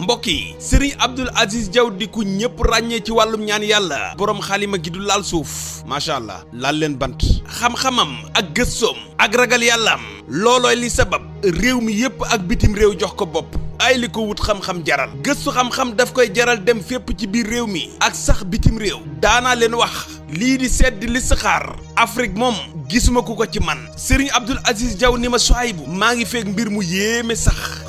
mbokk yi Serigne Abdoul Aziz Diaw di ku ñëpp ràññee ci wàllum ñaan yàlla boroom xalima gi du laal suuf macha allah laal leen bant xam-xamam ak gëstoom ak ragal yàllaam loolooy li sabab réew mi yépp ak bitim réew jox ko bopp ay li ko wut xam-xam jaral gëstu xam-xam daf koy jaral dem fépp ci biir réew mi ak sax bitim réew daanaa leen wax lii di sedd li saxaar Afrique moom gisuma ku ko ci man Serigne Abdoul Aziz Diaw ni ma Souhaïbou maa ngi feeg mbir mu yéeme sax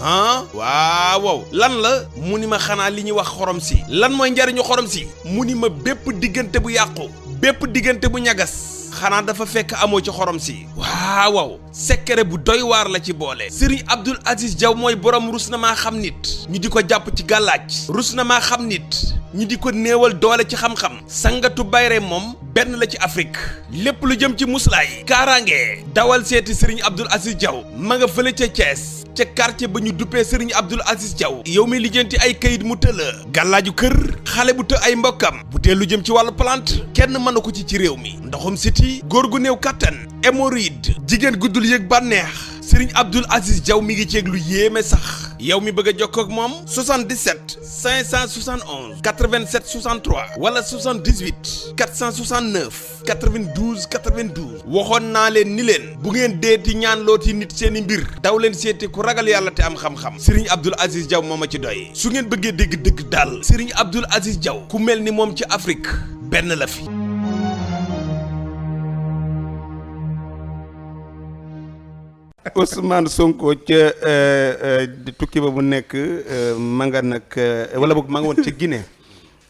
waaw lan la mu ni ma xanaa li ñuy wax xorom si lan mooy njariñu xorom si mu ni ma bépp diggante bu yàqu bépp diggante bu ñagas xanaa dafa fekk amoo ci xorom si waaw secret bu doy waar la ci boole Serigne Abdoul Aziz Diaw mooy borom rus na maa xam nit ñu di ko jàpp ci gàllaaj rus na maa xam nit ñi di ko néewal doole ci xam-xam sangatu bayre moom benn la ci Afrique lépp lu jëm ci muslaay kaaraange dawal seeti Serigne Abdoul Aziz Diaw ma nga fële ca Thiès ca quartier ba ñu duppee Serigne Abdoul Aziz Diaw yow mi lijjanti ay kayit mu tëla gàllaaju kër xale bu të ay mbokkam bu tee lu jëm ci wàllu plante kenn mënu ko ci réew mi ndoxum siti góor gu néew kattan hémorroïde jigéen guddul yëg bànneex Serigne Abdoul Aziz Diaw mi ngi ceeg lu yéeme sax yow mi bëgg a jokkoo ak moom 77 571 87 63 wala 78 469 92 92 waxoon naa leen ni leen bu ngeen deeti ñaan looti nit seeni mbir daw leen seeti ku ragal yàlla te am xam-xam Serigne Abdoul Aziz Diaw moo ma ci doy su ngeen bëggee dégg dëgg daal Serigne Abdoul Aziz Diaw ku mel ni moom ci Afrique benn la fi. Ousmane Sonko ca tukki ba mu nekk ma nga nag wala boog ma nga woon ca Guinée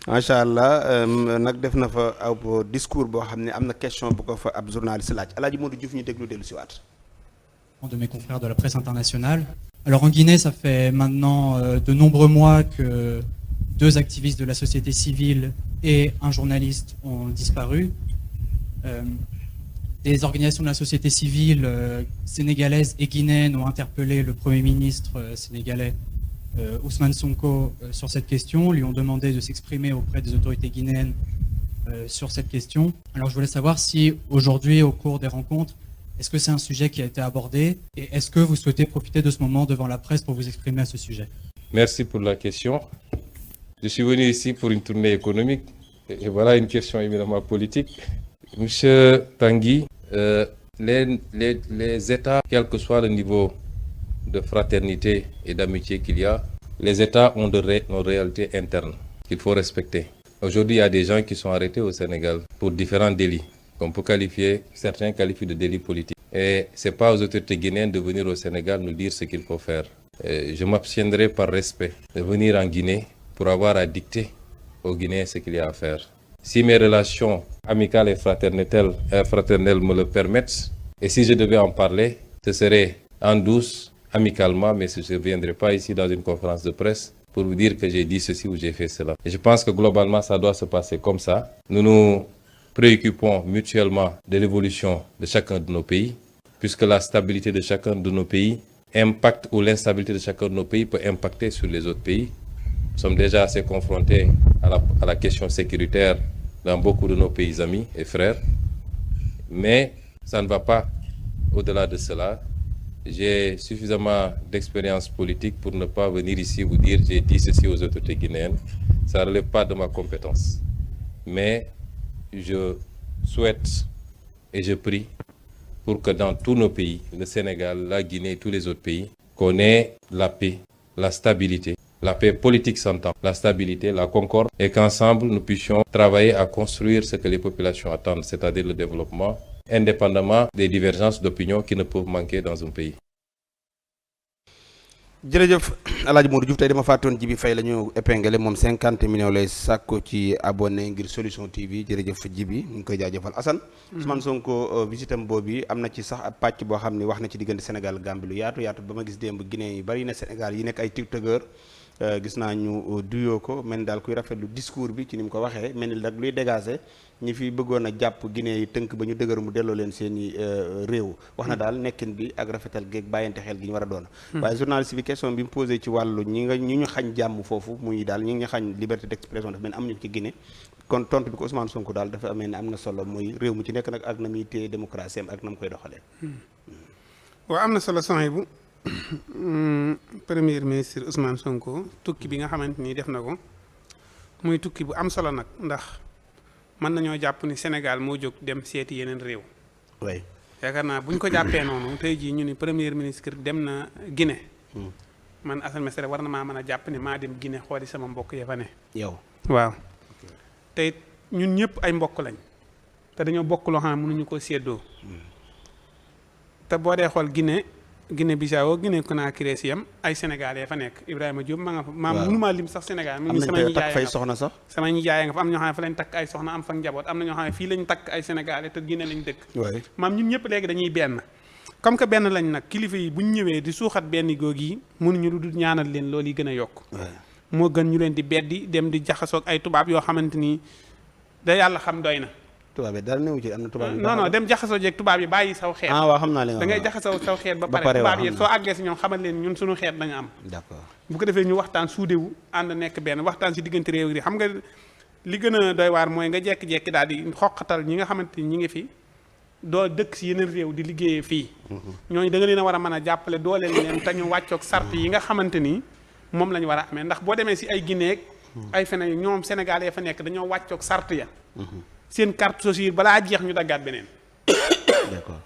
macha allah nag def na fa ab discours boo xam ne am na question bu ko fa ab journaliste laaj El Hadj Modou Diouf ñu déglu dellu si waat. De mes confrères de la presse internationale. Alors en Guinée, ça fait maintenant de nombreux mois que 2 activistes de la société civile et un journaliste ont disparu. Des organisations de la société civile sénégalaise et guinéenne ont interpellé le Premier ministre sénégalais Ousmane Sonko sur cette question, lui ont demandé de s'exprimer auprès des autorités guinéennes sur cette question. Alors je voulais savoir si aujourd'hui, au cours des rencontres, est-ce que c'est un sujet qui a été abordé et est-ce que vous souhaitez profiter de ce moment devant la presse pour vous exprimer à ce sujet? Merci pour la question. Je suis venu ici pour une tournée économique et voilà une question éminemment politique. Monsieur Tanguy, les États, quel que soit le niveau de fraternité et d'amitié qu'il y a, les États ont une réalité interne qu'il faut respecter. Aujourd'hui, il y a des gens qui sont arrêtés au Sénégal pour différents délits, qu'on peut qualifier, certains qualifient de délits politiques. Et ce n'est pas aux autorités guinéennes de venir au Sénégal nous dire ce qu'il faut faire. Je m'abstiendrai par respect de venir en Guinée pour avoir à dicter aux Guinéens ce qu'il y a à faire. Si mes relations amicales et fraternelles me le permettent, et si je devais en parler, ce serait en douce, amicalement, mais je ne viendrai pas ici dans une conférence de presse pour vous dire que j'ai dit ceci ou j'ai fait cela. Et je pense que globalement, ça doit se passer comme ça. Nous nous préoccupons mutuellement de l'évolution de chacun de nos pays, puisque la stabilité de chacun de nos pays impacte, ou l'instabilité de chacun de nos pays peut impacter sur les autres pays. Nous sommes déjà assez confrontés à la question sécuritaire dans beaucoup de nos pays amis et frères. Mais ça ne va pas au-delà de cela. J'ai suffisamment d'expérience politique pour ne pas venir ici vous dire j'ai dit ceci aux autorités guinéennes. Ça ne relève pas de ma compétence. Mais je souhaite et je prie pour que dans tous nos pays, le Sénégal, la Guinée et tous les autres pays, qu'on ait la paix, la stabilité. La paix politique s'entend, la stabilité, la concorde, et qu'ensemble nous puissions travailler à construire ce que les populations attendent, c'est-à-dire le développement, indépendamment des divergences d'opinion qui ne peuvent manquer dans un pays. jërëjëf El Hadj Modou Diouf tey dama fàttoon Jibi Faye la ñu épinglé moom 50 millions lay sàkku ci abonné ngir Solution TV jërëjëf Jibi ñu ngi koy jaajëfal Assane. Ousmane Sonko visitam boobu am na ci sax ab pàcc boo xam ne wax na ci diggante Sénégal Gambie lu yaatu ba ma gis démb Guinée yi bari na Sénégal yi nekk ay tiktokeur gis naa ñu duyoo ko mel ni daal kuy rafetlu discours bi ci ni mu ko waxee mel ni nag luy dégager ñi fi bëggoon a jàpp Guinée yi tënk ba ñu dëgër mu delloo leen seeni réew wax na daal nekkin bi ak rafetal géeg bàyyante xel gi ñu war a doon waaye journaliste bi question bi mu posé ci wàllu ñi ñu xañ jàmm foofu muy daal ñi ñu xañ liberté d'expression dafa mel ni am nañu ci Guinée kon tontu bi ko Ousmane Sonko daal dafa amee ne am na solo muy réew mu ci nekk nag ak na muy téye démocratie am ak na mu koy doxalee waaw am na solo Souhaïbou premier ministre Ousmane Sonko tukki bi nga xamante ni def na ko muy tukki bu am solo nag ndax mën nañoo jàpp ni Sénégal moo jóg dem seeti yeneen réew. oui yaakaar naa bu ñu ko jàppee noonu tey jii ñu ni premier ministre dem na Guinée. man Assane Mesere war na maa mën a jàpp ni maa dem Guinée xooli sama mbokk ya fa ne. yow waaw te ñun ñëpp ay mbokk lañ te dañoo bokk loo xam ne mënuñu ko séddoo. te boo dee xool Guinée Bissau Guinée Conakry si yam ay sénégalais fa nekk Ibrahima Diop ma nga fa. waaw mënumaa lim sax Sénégal. am nañu takk fay soxna sax. sama ñi jaayee nga fa am ñoo xam ne fa lañ takk ay soxna am fa njaboot am na ñoo xam ne fii lañ takk ay sénégalais te Guinée lañ dëkk. waay maam ñun ñëpp léegi dañuy benn. comme que benn lañ nag kilifa yi bu ñu ñëwee di suuxat benn góog yi mënuñu lu dul ñaanal leen loolu yi gën a yokk. moo gën ñu leen di beddi dem di jaxasoog ay tubaab yoo xamante ni da yàlla xam doy na. tubaab yi dara newu ci am na tubaab yi. non dem jaxasoo jeeg tubaab yi bàyyi saw xeet. waaw xam naa li nga da ngay jaxasoo saw xeet ba pare tubaab yi soo àggee si ñoom xamal leen ñun suñu xeet dañu am. d'accord bu ko defee ñu waxtaan suudewu ànd nekk benn waxtaan si diggante réew yi xam nga li gën a doy waar mooy nga jekki-jekki daal di xoqatal ñi nga xamante ni ñi ngi fi doo dëkk si yeneen réew di liggéeyee fii. ñooñu da nga leen a war a mën a jàppale dooleel leen te ñu wàccoog sart yi nga xamante ni moom la ñu war a amee ndax boo demee si ay Guinée ay feneen ñoom sénégalais fa nekk dañoo wàccoog sart ya seen carte sociale balaa jeex ñu daggaat beneen. d'accord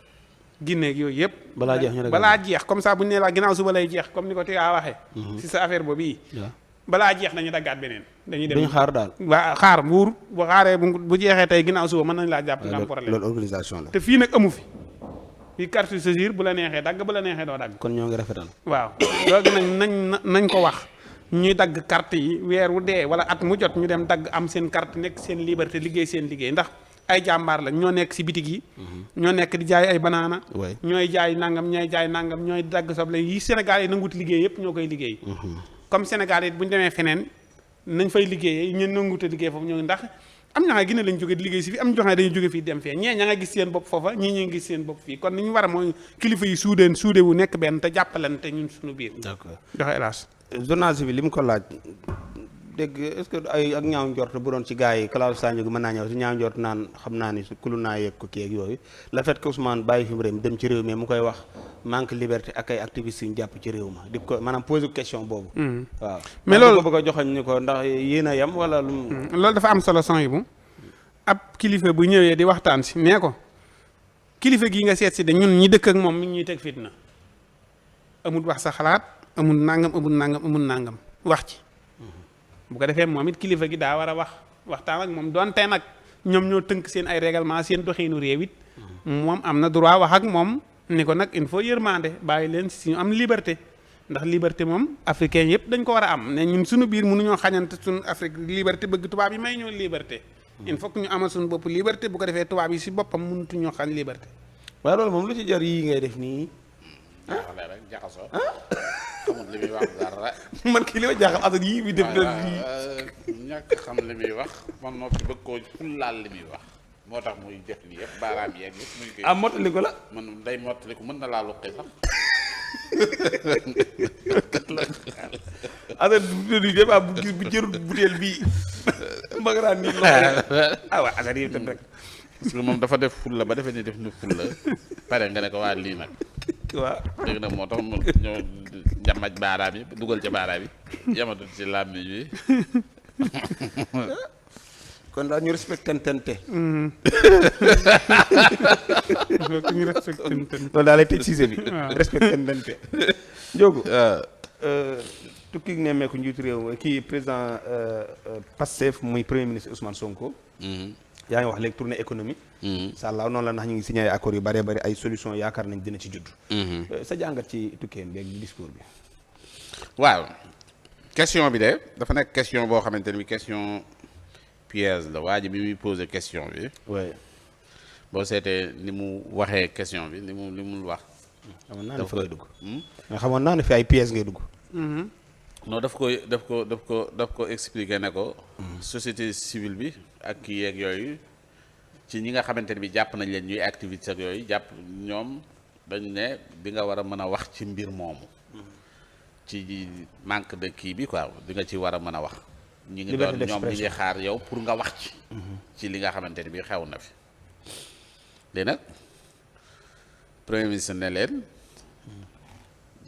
Guinée yooyu yëpp. balaa jeex ñu daggaat balaa jeex comme ça bu ñu nee la ginnaaw suba lay jeex comme ni ko Tiga waxee. si sa affaire boobu yi. balaa jeex dañu daggaat beneen. dañuy dem duñ xaar daal. waa xaar buur bu xaaree bu jeexee tey ginnaaw suba mën nañ laa jàpp nga am problème. loolu organisation la. te fii nag amu fi. fii carte sociale bu la neexee dagg bu la neexee doo dagg. kon ñoo ngi rafetal. waaw loolu nag nañ ko wax. ñuy dagg carte yi weer wu dee wala at mu jot ñu dem dagg am seen carte nekk seen liberté liggéey seen liggéey ndax ay jàmbaar la ñoo nekk si bitig yi. ñoo nekk di jaay ay banaana. ñooy jaay nangam ñooy jaay nangam ñooy dagg soble yi Sénégal yi nangut liggéey yëpp ñoo koy liggéey. comme Sénégal yi bu ñu demee feneen nañ fay liggéeyee ñu nangut a liggéey foofu ñoo ndax am ña nga Guinée lañ jóge di liggéey si fii am ñoo xam ne dañuy jóge fii dem fee ñee ña nga gis seen bopp foofa ñii ñu ngi gis seen bopp fii kon ni ñu war a mooy kilifa yi suude wu nekk benn te jàppalante ñun suñu biir. d'accord joxe hélas. journaliste bi li mu ko laaj dégg est-ce que ay ak ñaaw njort bu doon ci gars yi Claude Sagne gi mën naa ñëw si ñaaw njort naan xam naa ni kulu naa yegg ko kii ak yooyu le fait que Ousmane bàyyi fi mu réew mi dem ci réew mi mu koy wax manque liberté ak ay activistes yu ñu jàpp ci réew ma di ko maanaam poser question boobu. waaw mais loolu ko bëgg a joxoñ ni ko ndax yéen a yem wala lu. loolu dafa am solo son yi bu ab kilifa bu ñëwee di waxtaan si nee ko kilifa gii nga seet si de ñun ñi dëkk ak moom mi ngi ñuy teg fitna amul wax sa xalaat amul nangam wax ci. bu ko defee moom it kilifa gi daa war a waxtaan ak moom donte nag ñoom ñoo tënk seen ay règlement seen doxiinu réew it moom am na droit wax ak moom ni ko nag il faut yërmande bàyyi leen si ñu am liberté ndax liberté moom africain yëpp dañ ko war a am ne ñun suñu biir mënuñoo xañante suñu Afrique liberté bëgg tubaab yi may ñoo liberté il faut que ñu amal suñu bopp liberté bu ko defee tubaab yi si boppam mënutuñoo xañ liberté. waaye loolu moom lu ci jar yii ngay def nii. rek jaxasoo xamul li muy wax dara. man kii li ma jaaxal asal yii bi def na lii. ñàkk xam li muy wax man noppi bëgg koo fullaal li muy wax moo tax muy def lii yëpp baaraam yeeg yëpp muy koy. mottali ko la. man day mottali ko mën na laa luqi sax. asal bu débat bu jërul butéel bii ma nga daan nii waaw asal yi tam rek. parce que moom dafa def fulla ba defee ni def na fulla pare nga ne ko waa lii nag. waaw léegi nag moo tax mu ñëw njamaj baaraam yi dugal ca baaraam yi yamatul ci làmmiñ bi. kon daal ñu respectantante. ñu respectantante. loolu daal lay tëj Cissé bi. respectantante. Ndiogou. tukki nemmeeku njiitu réew kii président Pastef muy premier ministre Ousmane Sonko. yaa ngi wax léegi tournée économique. sàllaaw noonu la ndax ñu ngi signé ay accords yu bëree bëri ay solution yaakaar nañ dina ci judd. sa jàngat ci tukkeem beeg discours bi. waaw question bi de dafa nekk question boo xamante ni question piège la waa ji bi muy posé question bi. oui. boo seetee ni mu waxee question bi li mu wax. xamoon naa ne fa ngay dugg. mais xamoon naa ne fi ay pièges ngay dugg. non daf ko expliquer ne ko. société civile bi ak kii yeeg yooyu ci ñi nga xamante ne bi jàpp nañ leen ñuy activité ak yooyu jàpp ñoom dañ ne di nga war a mën a wax ci mbir moomu. ci manque de kii bi quoi di nga ci war a mën a wax. ñi ngi doon ñoom ñi ngi xaar yow pour nga wax ci. ci li nga xamante ne bi xew na fi. léegi nag premier ministre ne leen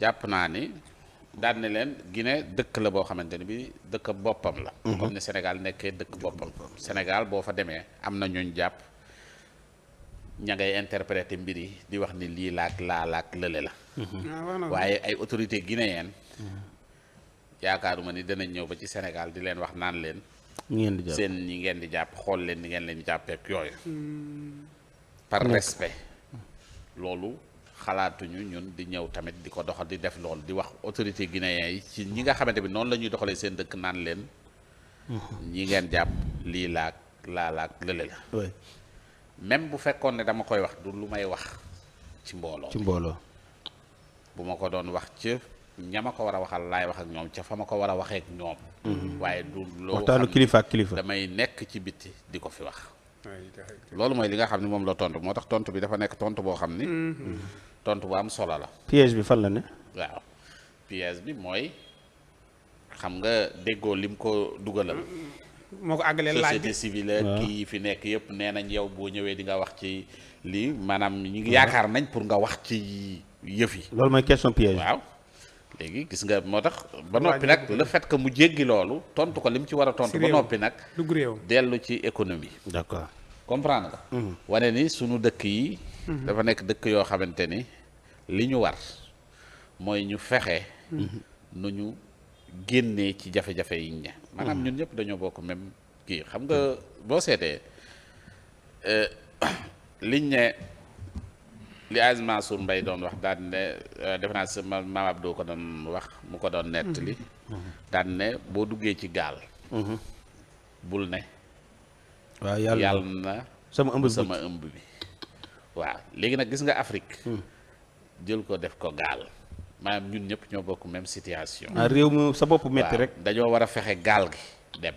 jàpp naa ni daan ne leen Guinée dëkk la boo xamante ni bi dëkk boppam la. comme ni Sénégal nekkee dëkk boppam. Sénégal boo fa demee am na ñooñ jàpp ña ngay interpréter mbir yi di wax ni lii laak laa laak lële la. waaye ay autorités guinéennes yaakaaruma ni danañ ñëw ba ci Sénégal di leen wax naan leen. seen ñi ngeen di jàpp xool leen ni ngeen leen di jàppeek yooyu. par respect loolu. xalaatuñu ñun di ñëw tamit di ko doxal di def loolu di wax autorité guinéen yi ci ñi nga xamante bi noonu la ñuy doxalee seen dëkk naan leen ñi ngeen jàpp lii laak laalaak lële la même bu fekkoon ne dama koy wax du lu may wax ci mbooloo bu ma ko doon wax ca ña ma ko war a waxal laay wax ak ñoom ca fa ma ko war a waxee ak ñoom waaye du loo waxtaanu kilifa ak kilifa damay nekk ci bitti di ko fi wax loolu mooy li nga xam ne moom la tontu moo tax tontu bi dafa nekk tontu boo xam ni tontu bu am solo la. piège bi fan la ne. waaw piège bi mooy xam nga déggoo lim ko dugalal. moo ko àggalee laaj société civile kii fi nekk yëpp nee nañ yow boo ñëwee di nga wax ci lii maanaam ñi ngi yaakaar nañ pour nga wax ci yëf yi. loolu mooy question piège. waaw léegi gis nga moo tax. ba noppi nag le fait que mu jéggi loolu tontu ko lim ci war a tontu. ba noppi nag dellu ci économie. d'accord comprendre nga. wane ni sunu dëkk yi. dafa nekk dëkk yoo xamante ni li ñu war mooy ñu fexe. nu ñu génnee ci jafe-jafe yi ñu ne. maanaam ñun ñëpp dañoo bokk même kii xam nga boo seetee liñ ne li Aziz Mansour Mbaye doon wax daan ne defe naa si Maam Abdou ko doon wax mu ko doon nettali. daan ne boo duggee ci gaal. bul ne. waaw yàlla na sama ëmb bi. waaw léegi nag gis nga Afrique. jël ko def ko gaal maanaam ñun ñëpp ñoo bokk même situation. réew mi sa bopp metti rek. dañoo war a fexe gaal gi dem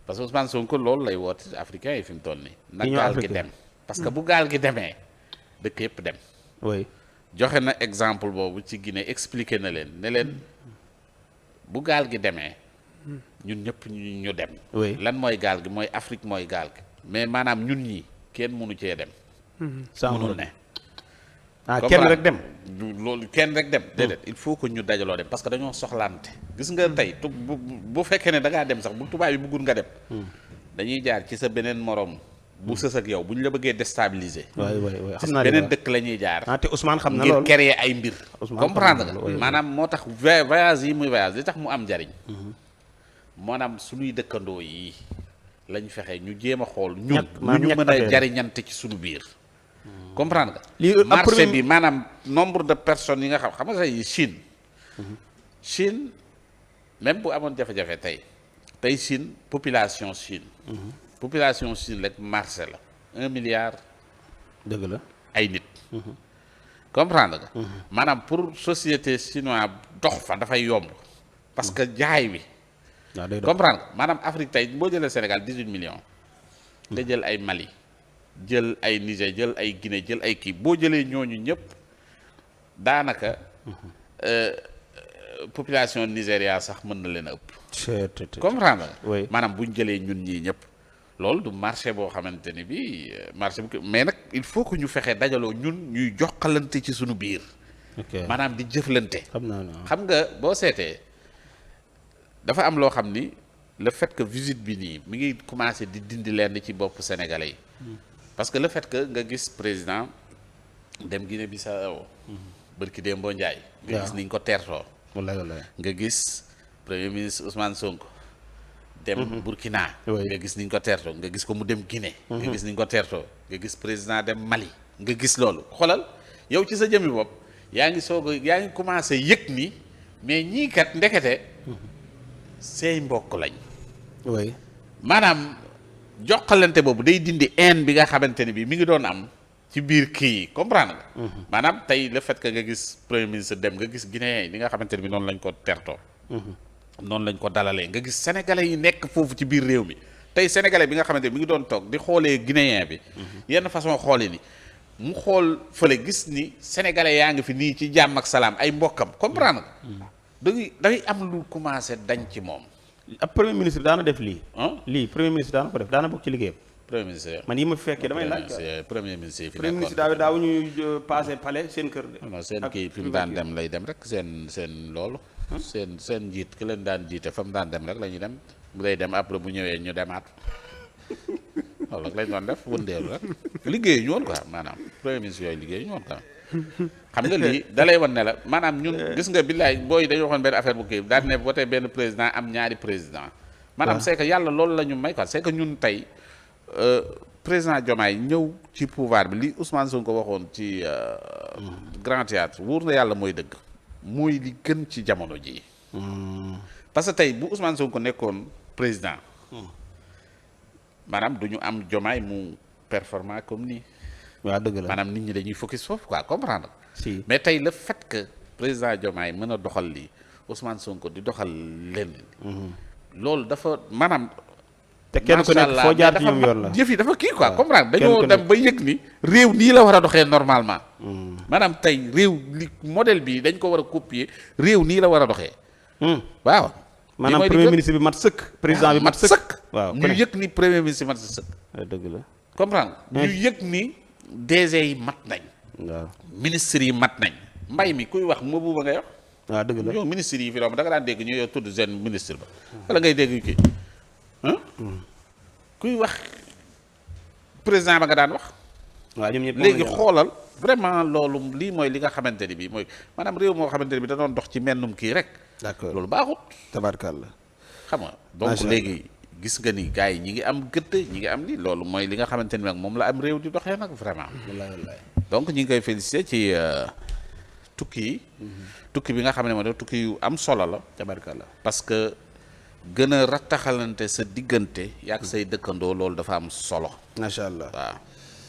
parce que Ousmane Sonko loolu lay woote africain yi fi mu toll nii. na gaal gi dem parce que bu gaal gi demee dëkk yëpp dem. oui joxe na exemple boobu ci Guinée expliqué na leen ne leen bu gaal gi demee ñun ñëpp ñu dem. oui lan mooy gaal gi mooy Afrique mooy gaal gi mais maanaam ñun ñi kenn mënu cee dem. mënul ne. kenn rek dem. loolu kenn rek dem. déedéet il faut que ñu dajaloo dem parce que dañoo soxlaante. gis nga tey bu fekkee ne da ngaa dem sax bu tubaab yi bëggul nga dem. dañuy jaar ci sa beneen morom. bu sës ak yow bu ñu la bëggee déstabiliser. waay xam naa beneen dëkk la ñuy jaar. te Ousmane xam na loolu ngir créer ay mbir. comprendre nga maanaam moo tax voyage yi muy voyage li tax mu am njariñ. maanaam suñuy dëkkandoo yi lañ fexe ñu jéem a xool. ñun ñu mën a jariñante ci suñu biir. comprendre nga. marché bi maanaam nombre de personnes yi nga xam nga say Chine. Chine même bu amoon jafe-jafe tey Chine population Chine. population Chine rek marché la 1 milliard. dëgg la ay nit. comprendre nga. maanaam pour société chinoise dox fa dafay yomb. parce que jaay bi. comprendre nga maanaam Afrique tey boo jëlee Sénégal 18 millions. te jël ay Mali. jël ay Niger jël ay Guinée jël ay kii boo jëlee ñooñu ñëpp daanaka population Nigéria sax mën na leen a ëpp. comprendre nga. maanaam bu ñu jëlee ñun ñii ñëpp. loolu du marché boo xamante ni bi marché bu mais nag il faut que ñu fexe dajaloo ñun ñuy jokkalante ci suñu biir. maanaam di jëflante. xam nga boo seetee dafa am loo xam ni le fait que visite bi nii mi ngi commencé di dindi leen ci bopp sénégalais yi. parce que le fait que nga gis président dem Guinée-Bissau. bërki Dembo Ndiaye. nga gis niñ ko teertoo. wallaay nga gis premier ministre Ousmane Sonko. dem Burkina. nga gis niñ ko teertoo nga gis ko mu dem Guinée. nga gis niñ ko teertoo nga gis président dem Mali. nga gis loolu xoolal yow ci sa jëmmi bopp yaa ngi commencé yëg ni mais ñii kat ndekete say mbokk lañ. maanaam. jokkalante boobu day dindi haine bi nga xamante ni bi mi ngi doon am ci biir kii yi comprendre nga. maanaam tey le fait que nga gis premier ministre dem nga gis guinéen yi li nga xamante ni bi noonu lañ ko tertoo. noonu lañ ko dalalee nga gis sénégalais yi nekk foofu ci biir réew mi tey sénégalais bi nga xamante ni mi ngi doon toog di xoolee guinéen bi. yenn façon xoole ni mu xool fële gis ni sénégalais yaa ngi fi nii ci jàmm ak salaam ay mbokkam comprendre nga. day am lu commencé dañ ci moom. ab premier ministre daana def lii. lii premier ministre daana ko def daana bokk ci liggéeyam. premier ministre man yi ma fi fekkee damay laaj. premier ministre yi fi premier nekkoon ministre daaw ñu passé palais seen kër de. non seen kii fi mu daan dem lay dem rek seen loolu. seen njiit ki leen daan jiite fa mu daan dem rek la ñuy dem bu lay dem après bu ñëwee ñu demaat loolu rek lañ doon def wëndeelu rek liggéeyu ñu woon quoi maanaam premier ministre yooyu liggéeyu ñu woon quoi. xam nga lii da lay wan ne la maanaam ñun gis nga billaay booy dañu waxoon benn affaire bu kii daal ne voté benn président am ñaari président maanaam c'est que yàlla loolu la ñu may quoi c'est que ñun tey président Diomaye ñëw ci pouvoir bi li Ousmane Sonko waxoon ci Grand Théâtre wóor na yàlla mooy dëgg mooy li gën ci jamono ji parce que tey bu Ousmane Sonko nekkoon président maanaam du ñu am Diomaye mu performant comme nii waaw dëgg la maanaam nit ñi dañuy focus foofu quoi comprendre si mais tey le fait que président Diomaye mën a doxal lii Ousmane Sonko di doxal lenn loolu dafa maanaam te kenn ku nekk foo jaar ci ñoom yoon la jëf yi dafa kii quoi comprendre dañoo dem ba yëg ni réew nii la war a doxee normalement maanaam tey réew li modèle bi dañ ko war a copier réew nii la war a doxee waaw maanaam premier ministre bi mat sëkk président bi mat sëkk waaw ñu yëg ni premier ministre mat sëkk dëgg la comprendre ñu yëg ni DG yi mat nañ waaw ministre yi mat nañ mbay mi kuy wax moo buuba ngay wax waaw dëgg la ñoo ministre yi fi doom da nga daan dégg ñu yow tudd seen ministre ba wala ngay dégg kii kuy wax président ba nga daan wax waaw ñoom ñëpp léegi xoolal vraiment loolu lii mooy li nga xamante ni bii mooy maanaam réew moo xamante ni bi da doon dox ci mennum kii rek d'accord loolu baaxut tabarkalla xam nga donc léegi gis nga ni gars yi ñi ngi am gëdd ñi ngi am li loolu mooy li nga xamante ni nag moom la am réew di doxee nag vraiment wallaay wallaay donc ñi ngi koy féliciter ci tukki yi tukki bi nga xam ne moo tukki yu am solo la tabarkalla parce que gën a rattaxalante sa diggante yaag say dëkkandoo loolu dafa am solo macha allah waaw